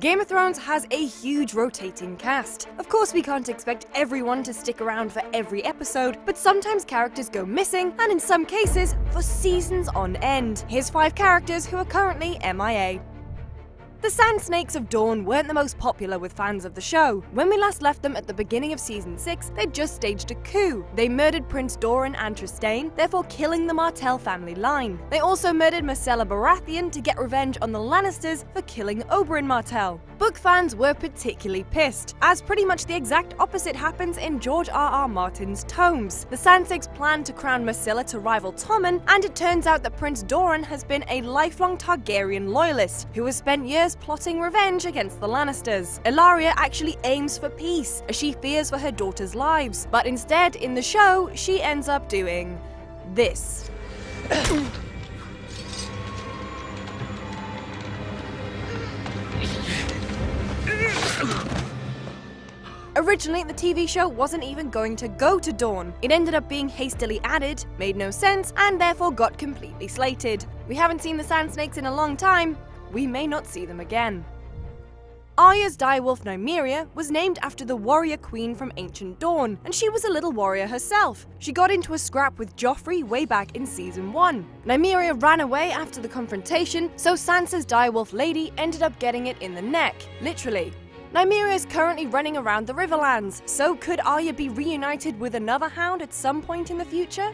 Game of Thrones has a huge rotating cast. Of course, we can't expect everyone to stick around for every episode, but sometimes characters go missing, and in some cases, for seasons on end. Here's 5 characters who are currently MIA. The Sand Snakes of Dorne weren't the most popular with fans of the show. When we last left them at the beginning of Season 6, they'd just staged a coup. They murdered Prince Doran and Trystane, therefore killing the Martell family line. They also murdered Myrcella Baratheon to get revenge on the Lannisters for killing Oberyn Martell. Book fans were particularly pissed, as pretty much the exact opposite happens in George R.R. Martin's tomes. The Sand Snakes plan to crown Myrcella to rival Tommen, and it turns out that Prince Doran has been a lifelong Targaryen loyalist who has spent years plotting revenge against the Lannisters. Ellaria actually aims for peace, as she fears for her daughters' lives, but instead, in the show, she ends up doing this. Originally, the TV show wasn't even going to go to Dorne. It ended up being hastily added, made no sense, and therefore got completely slated. We haven't seen the Sand Snakes in a long time. We may not see them again. Arya's direwolf Nymeria was named after the warrior queen from ancient Dorne, and she was a little warrior herself. She got into a scrap with Joffrey way back in Season 1. Nymeria ran away after the confrontation, so Sansa's direwolf lady ended up getting it in the neck, literally. Nymeria is currently running around the Riverlands, so could Arya be reunited with another hound at some point in the future?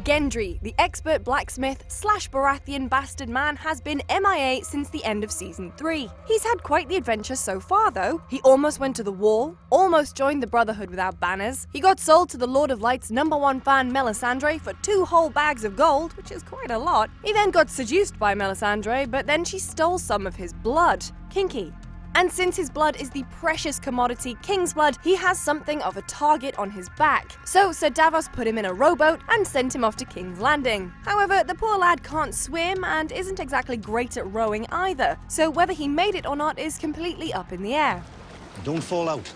Gendry, the expert blacksmith / Baratheon bastard man, has been MIA since the end of Season 3. He's had quite the adventure so far though. He almost went to the Wall, almost joined the Brotherhood without banners, he got sold to the Lord of Light's #1 fan Melisandre for 2 whole bags of gold, which is quite a lot. He then got seduced by Melisandre, but then she stole some of his blood. Kinky. And since his blood is the precious commodity King's Blood, he has something of a target on his back. So Sir Davos put him in a rowboat and sent him off to King's Landing. However, the poor lad can't swim and isn't exactly great at rowing either, so whether he made it or not is completely up in the air. Don't fall out.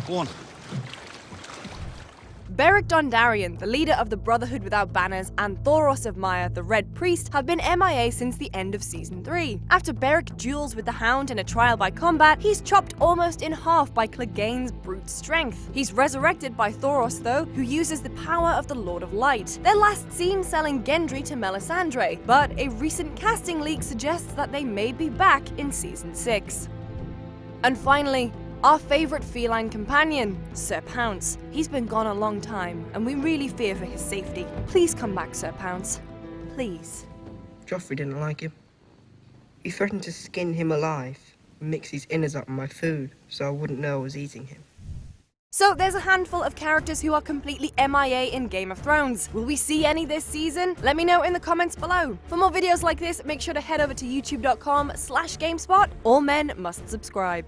Go on. Beric Dondarrion, the leader of the Brotherhood without banners, and Thoros of Myr, the Red Priest, have been MIA since the end of Season 3. After Beric duels with the Hound in a trial by combat, he's chopped almost in half by Clegane's brute strength. He's resurrected by Thoros though, who uses the power of the Lord of Light. They're last seen selling Gendry to Melisandre, but a recent casting leak suggests that they may be back in Season 6. And finally, our favourite feline companion, Sir Pounce. He's been gone a long time, and we really fear for his safety. Please come back, Sir Pounce. Please. Joffrey didn't like him. He threatened to skin him alive and mix his innards up in my food so I wouldn't know I was eating him. So there's a handful of characters who are completely MIA in Game of Thrones. Will we see any this season? Let me know in the comments below. For more videos like this, make sure to head over to youtube.com/GameSpot. All men must subscribe.